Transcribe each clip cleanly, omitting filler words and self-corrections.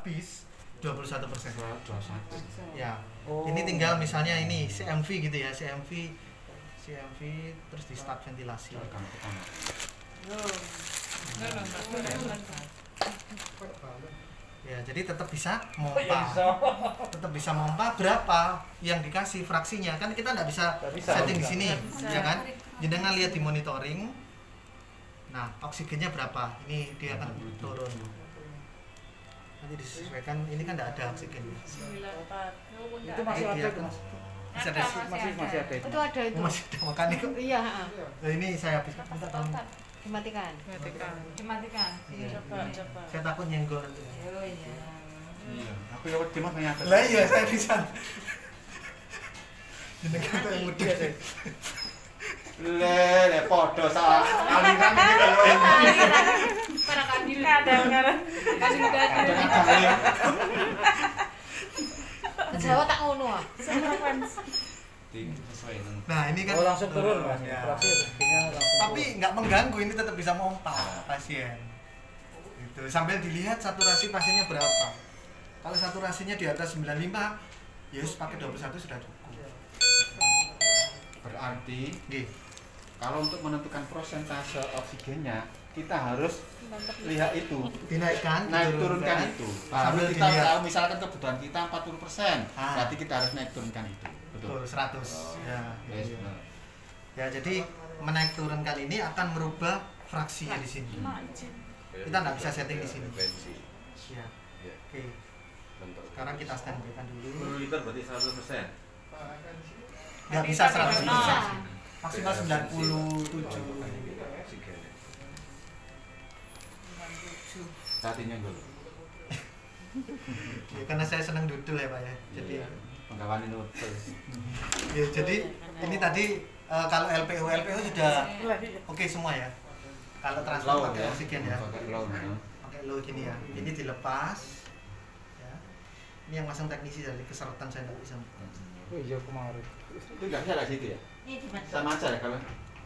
habis 21%. 21. Ya. Ini tinggal misalnya ini CMV gitu ya, CMV terus di start ventilasi. Ya, jadi tetap bisa mompa. Tetap bisa mompa berapa yang dikasih fraksinya. Kan kita nggak bisa setting di sini, ya kan? Jenengan lihat di monitoring. Nah, oksigennya berapa? Ini dia akan turun. Nanti disesuaikan, ini kan nggak ada oksigennya. 94. Itu masih ada itu. Masih ada. Masih ada itu. Itu ada itu. Masih ada makanya kok. Iya, Nah, ini saya habis minta tolong. dimatikan. Dimatikan. Iya. Coba. Saya takut nyenggol nanti. Oh iya. Iya, aku ya wedi Mas nyata. Lah iya, saya bisa. Jenengan tuh yang muda sih. Le podo salah aliran iki kalau Para kadang-kadang kasih kadang. Jawa tak ngono ah. sesuai dengan Nah, ini kan langsung turun Mas. Ya. Fraksi oksigennya langsung. Tapi nggak mengganggu, ini tetap bisa mompa pasien. Gitu. Sambil dilihat saturasi pasiennya berapa. Kalau saturasinya di atas 95, ya pakai 21 sudah cukup. berarti Nggih. kalau untuk menentukan persentase oksigennya kita harus lihat itu Dinaikkan, naik turunkan diturunkan. itu Sambil baru kita dilihat. tahu misalkan kebutuhan kita 40%, Ah. berarti kita harus naik turunkan itu Betul, 100. Ya, Yes, gitu. benar. Ya, jadi menaik turunkan ini akan merubah fraksinya di sini. Kita nggak bisa setting di sini. Ya. Oke. Sekarang kita standby kan dulu. 10 liter berarti 100%. Nggak bisa 100%. Maksimal 97. saatnya dulu Ya, karena saya senang dudul ya Pak ya. Jadi penggawain nutul ya, jadi ini tadi kalau LPO sudah oke semua ya. Kalau transport pakai oksigen ya. pakai low Pakai low gini ya. Ini dilepas. Ya. Ini yang masang teknisi dari keseretan saya nggak bisa. Oh iya kemarin. itu nggak bisa lah situ ya Ini dimatikan. sama aja ya kalau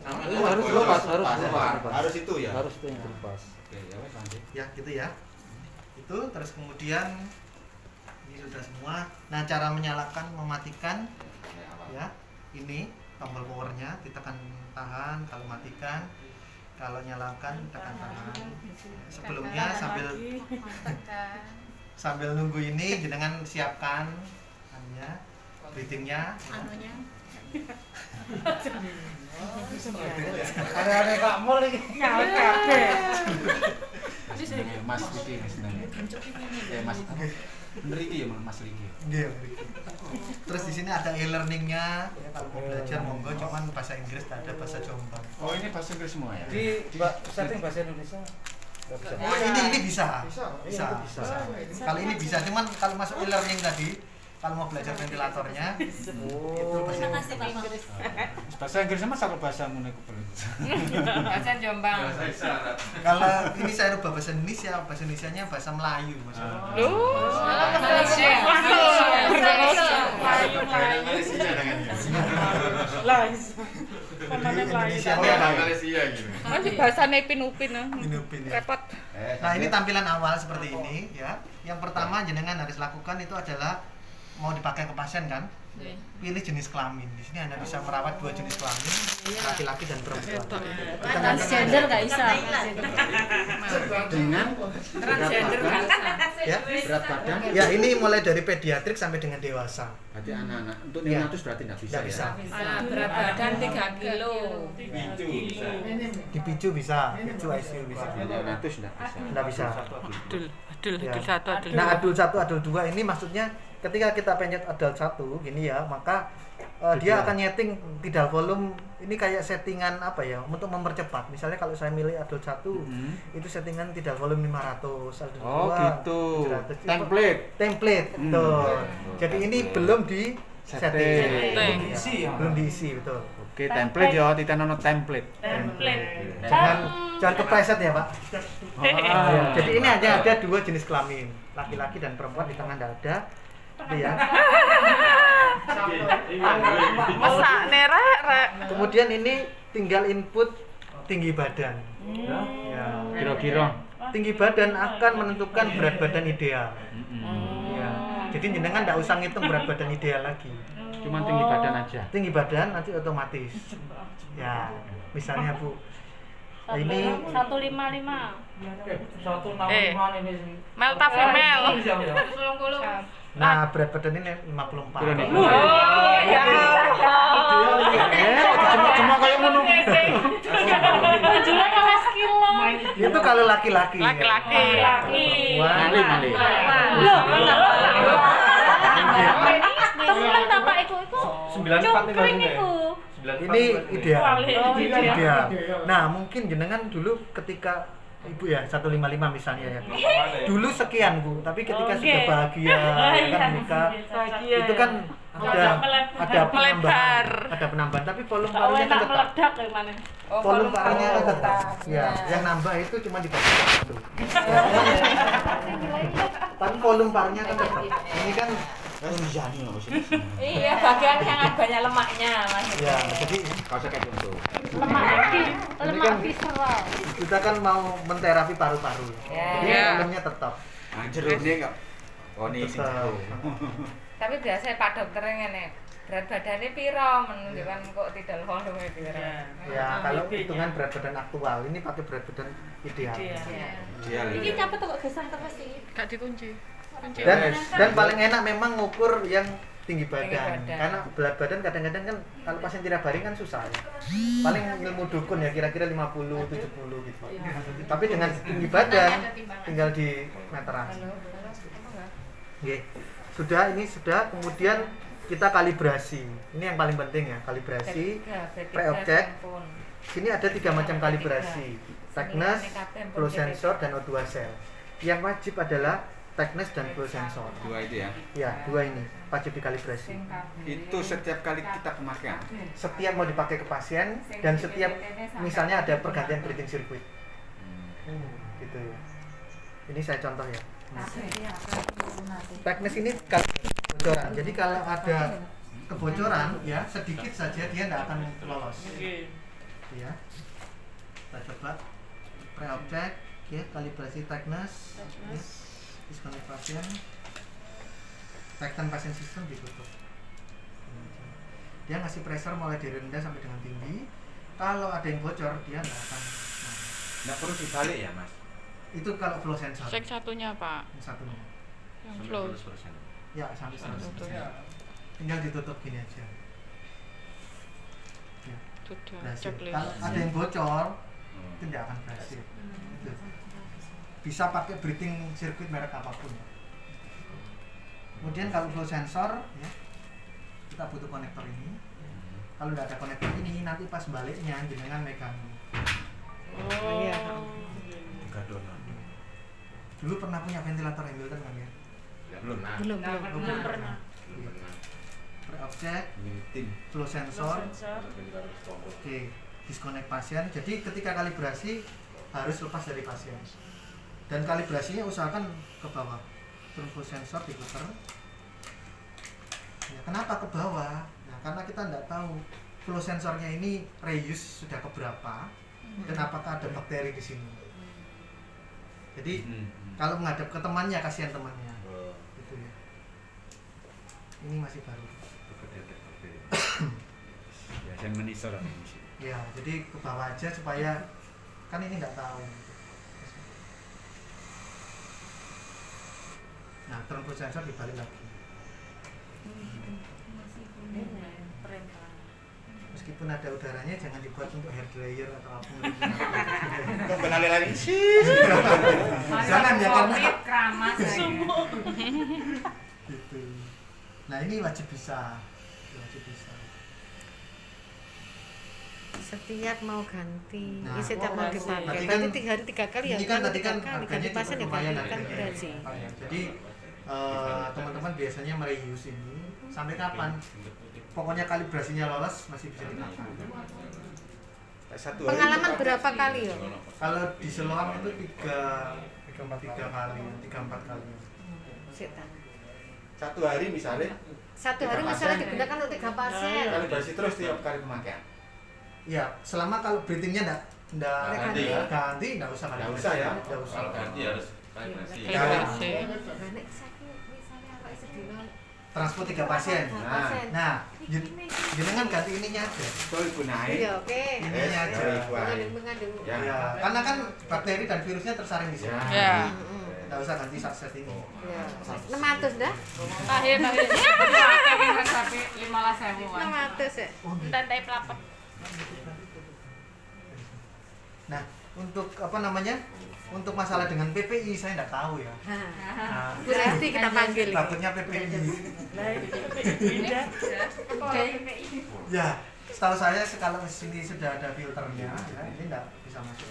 Harus lepas, harus itu ya Harus itu yang dilepas. oke ya wes lanjut Ya, gitu ya. Itu terus kemudian ini sudah semua. Nah, cara menyalakan, mematikan ya. Ini tombol powernya ditekan tahan, kalau matikan, kalau nyalakan tekan tahan. Sebelumnya sambil nunggu ini jenengan siapkan anunya, breathingnya. Ada Kak Mol iki. Nyawet kabeh. Mas Riki sebenarnya Mas bener iki ya Mas Riki Iya. Terus di sini ada e-learningnya. Ya, kalau mau belajar monggo, cuman bahasa Inggris, tak ada bahasa Jombang. oh ini bahasa Inggris semua ya Di setting bahasa Indonesia. Nggak bisa. Oh, ini bisa. Bisa. Kalau ini bisa, cuman kalau masuk e-learning tadi, kalau mau belajar ventilatornya, itu bahasa Inggris. bahasa Inggris sama satu bahasa menurut Bahasa Jombang. Kalau ini saya rubah bahasa Indonesianya bahasa Melayu, Mas. Malaysia. Malaysia dengan Lah, Jadi Indonesia Malaysia gitu. masih bahasane Upin-Upin. Pinupin ya. Repot. Nah, ini tampilan awal seperti ini ya. Yang pertama jenengan harus lakukan itu adalah mau dipakai ke pasien kan? Pilih jenis kelamin. Di sini Anda bisa merawat 2 jenis kelamin, laki-laki dan perempuan. Transgender enggak bisa. dengan Transgender berat badan, Ya. berat badan Ya, ini mulai dari pediatrik sampai dengan dewasa. berarti anak-anak untuk Ya. neonatus berarti nggak bisa Nggak bisa. Berat badan 3 kilo. Itu bisa. Dipicu bisa, picu ICU bisa. ya neonatus nggak bisa Nggak bisa. Adul Ya. satu, adul. Nah, adul 1, adul 2 ini maksudnya ketika kita pencet adult 1 gini ya, maka dia akan nyeting tidal volume. Ini kayak settingan apa ya, untuk mempercepat. Misalnya kalau saya milih adult 1, itu settingan tidal volume 500, adult 2 oh gitu 700. template Template, betul. Jadi ini belum di setting. Setting. Belum diisi, betul. oke template ya tidak nono template Jangan kepleset ya, Pak. Ya, jadi ini hanya ada 2 jenis kelamin, laki-laki dan perempuan, di tengah tidak ada. Itu ya. Masak nerek. Kemudian ini tinggal input tinggi badan. Ya. kira-kira tinggi badan akan menentukan berat badan ideal. Ya. Jadi jenengan nggak usah ngitung berat badan ideal lagi. Cuman tinggi badan aja. Tinggi badan nanti otomatis. Ya, misalnya Bu, ini 155. 165 ini sih. Melta female. nah berat badan ini 54. Ya. Cuma kayak ngono. Jualan 12 kilo. Itu kalau laki-laki. Laki-laki. Mali. Temen tak Pak iku 94 nih cungkring iku. Ini ideal. Oh, Ideal. Nah, mungkin jenengan dulu ketika Ibu ya 155 misalnya ya. Dulu sekian Bu, tapi ketika sudah bahagia ya kan menikah, itu kan ada penambahan, tapi volume parunya kan tetap. Volume parunya kan tetap. Ya, yang nambah itu cuma di bagian itu. Ya, tapi volume parunya kan tetap. Ini kan Iya, bagian yang banyak lemaknya Mas. ya, jadi Kau usah kayak gitu. Lemak visceral. kita kan mau menterapi paru-paru. Jadi Ya. volumenya tetap. Jerone enggak. Oh ini sing Tetap. jauh. Tapi biasanya Pak Dokter ngene, berat badannya piro menunjukkan kok tidak volume piro. Ya, kalau hitungan berat badan aktual ini pakai berat badan ideal. Ideal. Ini capek tuh kok gesang terus iki. Gak dikunci. Kunci. Dan paling enak memang ngukur yang tinggi badan. Tinggi badan. Karena berat badan kadang-kadang kan kalau pasien tidak baring kan susah ya. Paling ilmu dukun ya kira-kira 50 70 gitu. Tapi dengan tinggi badan tinggal di meteran. Oke. Sudah kemudian kita kalibrasi. Ini yang paling penting ya, kalibrasi pre-object. Sini ada 3 macam kalibrasi. Thickness, flow sensor dan O2 cell. Yang wajib adalah thickness dan flow sensor. Dua itu ya. Ya, 2 ini wajib dikalibrasi. Itu setiap kali kita pemakaian. Setiap mau dipakai ke pasien dan setiap misalnya ada pergantian breathing circuit. Gitu ya. Ini saya contoh ya. Thickness ini kalau kebocoran. Jadi kalau ada kebocoran ya sedikit saja dia tidak akan lolos. Ya. Kita coba pre-object ya, kalibrasi thickness. Ya. Disconnect pasien. Tighten pasien sistem ditutup. Dia ngasih pressure mulai dari rendah sampai dengan tinggi. Kalau ada yang bocor dia nggak akan. Nggak perlu dibalik ya mas? Itu kalau flow sensor. Cek satunya Pak. Yang satunya. Yang Sampai flow. 100%. Ya sampai 100%. Tutup. Tinggal ditutup gini aja. Ya, Sudah berhasil. checklist. Kalau ada yang bocor itu tidak akan berhasil. Itu. Bisa pakai breathing circuit merek apapun ya. Kemudian kalau flow sensor ya, kita butuh konektor ini. Kalau nggak ada konektor ini nanti pas baliknya jenengan megang. Iya. Tiga donor. Dulu pernah punya ventilator Hamilton kan ya? Belum. Belum pernah. Pre-object, Meeting. flow sensor. Oke, disconnect pasien. Jadi ketika kalibrasi harus lepas dari pasien. Dan kalibrasinya usahakan ke bawah. Turun flow sensor diputar. Ya, kenapa ke bawah? Nah, karena kita tidak tahu flow sensornya ini reuse sudah keberapa dan apakah ada bakteri di sini. Jadi kalau menghadap ke temannya kasihan temannya. Gitu ya. Ini masih baru. Ya, saya menisor ini. Ya, jadi ke bawah aja supaya kan ini nggak tahu. Nah, turun flow sensor dibalik lagi. Meskipun ada udaranya jangan dibuat untuk hair dryer atau apa. Kok kenali lagi sih? Jangan ya karena keramas gitu. Nah, ini wajib bisa. Wajib bisa. Setiap mau ganti, Nah, setiap mau dipakai. berarti Ganti kan- 3 hari 3 kali ya. Ini kan tadi kan ganti harganya pasien ya cukup lumayan ganti kan harganya. berarti. Ya. Jadi teman-teman biasanya mereuse ini sampai kapan? Pokoknya kalibrasinya lolos masih bisa dipakai. Satu Pengalaman berapa kali ya? Kalau di Seloam itu 3 kali, 3-4 kali. Setan. Satu hari misalnya Satu Tiga hari misalnya pasien. digunakan untuk 3 pasien. kalibrasi terus tiap kali pemakaian. Ya, selama kalau breathingnya Nggak Ganti. ganti, nggak usah Nggak usah ya? Nggak usah. Kalau ganti harus kalibrasi. Kalibrasi. Nek saiki misalnya apa sedina Transport 3 pasien. Nah, jenengan ganti ininya aja. Betul ibu naik. iya oke. Ininya aja. Mengandung Ya. Ya, karena kan bakteri dan virusnya tersaring di sini. Ya. Ya. Nggak usah ganti set ini. ya 600 dah Akhir akhir. Kayak sampai 15.000-an. 600 ya Tante pelapet. Nah, Nah, untuk apa namanya? Untuk masalah dengan PPI saya nggak tahu ya. Nah, berarti kita panggil takutnya PPI. Ya, setahu saya kalau sini sudah ada filternya, ya, ini nggak bisa masuk.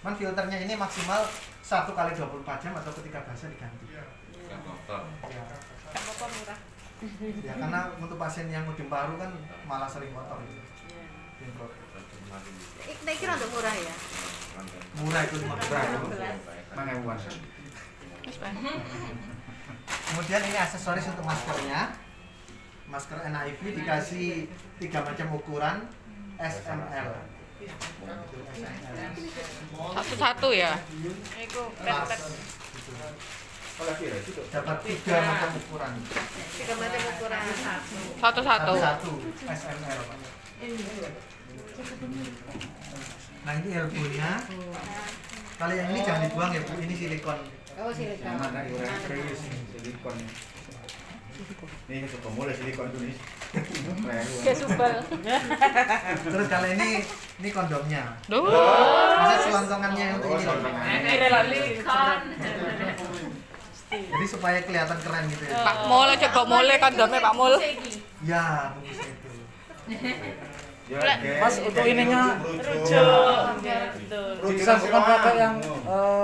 Man filternya ini maksimal 1 kali 24 jam atau ketika basah diganti. Bukan dokter. Ya. Apa murah? Ya, karena untuk pasien yang ujung paru kan malah sering kotor gitu. Dimprot. Nek kira untuk murah ya Murah itu 15. Mana uang? Wis, Pak. Kemudian ini aksesoris untuk maskernya. Masker NIV dikasih 3 macam ukuran SML. Satu-satu ya. Iku Las, pet-pet. gitu. Kalau kira itu Dapat 3 macam ukuran. 3 macam ukuran Satu-satu. Satu SML. Pak. Nah ini elbow-nya. Kalau yang ini jangan dibuang ya Bu, ini silikon. oh silikon mana orang serius silikon. Ini suka mulai silikon tuh nih. Kayak subel. Terus kalau ini kondomnya. Duh. Maksudnya selontongannya untuk ini loh. Ini silikon. Jadi supaya kelihatan keren gitu ya. Pak Mul aja kok mulai kondomnya Pak Mul. Ya, bungkusnya itu. Mas, untuk ininya bisa bukan pakai yang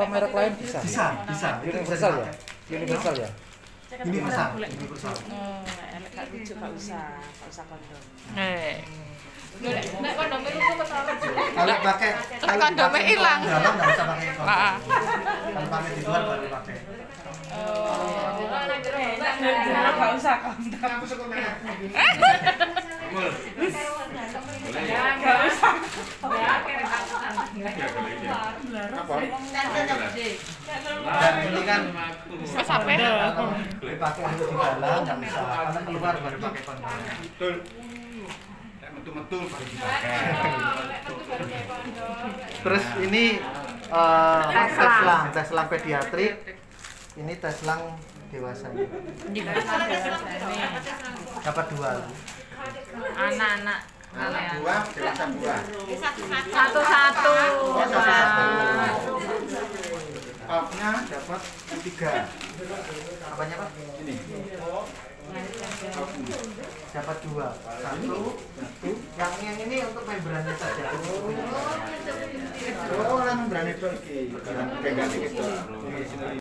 merek lain bisa? Bisa, bisa. Itu bisa Universal ya? dipakai. Universal ya? Universal. Universal. Nek kondomnya lu ketawa. Kalau pakai Terus kondomnya hilang. dalam nggak usah pakai kondom. Ah. Kalau pakai di luar baru pakai. Enggak usah kondom. Ya, enggak usah. Ya, kira Apa? Dan ini kan Wes sampe. kalau dipakai untuk di dalam nggak bisa. Kalau keluar baru pakai kondom. Betul. Betul-betul baru dipakai. Terus ini tes lang pediatrik. Ini tes lang dewasa. Dapat 2. anak-anak Anak buah, dewasa buah. satu-satu. Oh, satu-satu. Popnya dapat 3. Apanya Pak? Ini. Dapat 2. Satu. Yang ini untuk membrannya saja. Oh, orang membran itu lagi. Pegang itu.